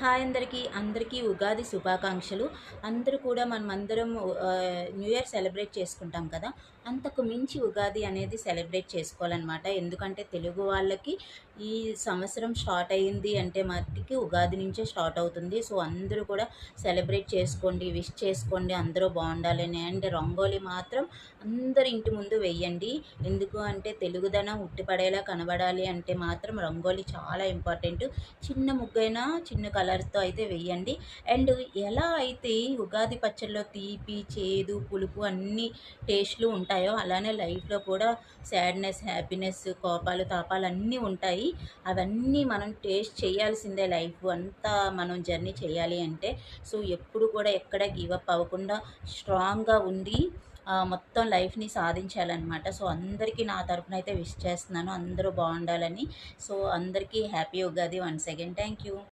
Hi అందరికీ ఉగాది శుభాకాంక్షలు. అందరూ కూడా మనమందరం న్యూ ఇయర్ సెలబ్రేట్ చేసుకుంటాం కదా! అంతకు మించి ఉగాది అనేది సెలబ్రేట్ చేసుకోవాలనమాట. ఎందుకంటే తెలుగు వాళ్ళకి ఈ సంవత్సరం స్టార్ట్ అయ్యింది అంటే మట్టికి ఉగాది నుంచే స్టార్ట్ అవుతుంది. సో, అందరూ కూడా సెలబ్రేట్ చేసుకోండి, విష్ చేసుకోండి, అందరూ బావుండాలని. అండ్ రంగోలి మాత్రం అందరి ఇంటి ముందు వెయ్యండి. ఎందుకు అంటే తెలుగుదనం ఉట్టిపడేలా కనబడాలి అంటే మాత్రం రంగోలి చాలా ఇంపార్టెంటు. చిన్న ముగ్గైనా చిన్న కలర్స్తో అయితే వెయ్యండి. అండ్ ఎలా అయితే ఉగాది పచ్చడిలో తీపి, చేదు, పులుపు అన్ని టేస్ట్లు ఉంటాయో అలానే లైఫ్లో కూడా సాడ్నెస్, హ్యాపీనెస్, కోపాలు, తాపాలు అన్నీ ఉంటాయి. అవన్నీ మనం టేస్ట్ చేయాల్సిందే లైఫ్ అంతా మనం జర్నీ చేయాలి అంటే. సో ఎప్పుడు కూడా ఎక్కడ గివ్ అప్ అవ్వకుండా స్ట్రాంగ్గా ఉండి మొత్తం లైఫ్ని సాధించాలన్నమాట. సో అందరికీ నా తరపున అయితే విష్ చేస్తున్నాను అందరూ బాగుండాలని. సో అందరికీ happy Ugadi once again. Thank you.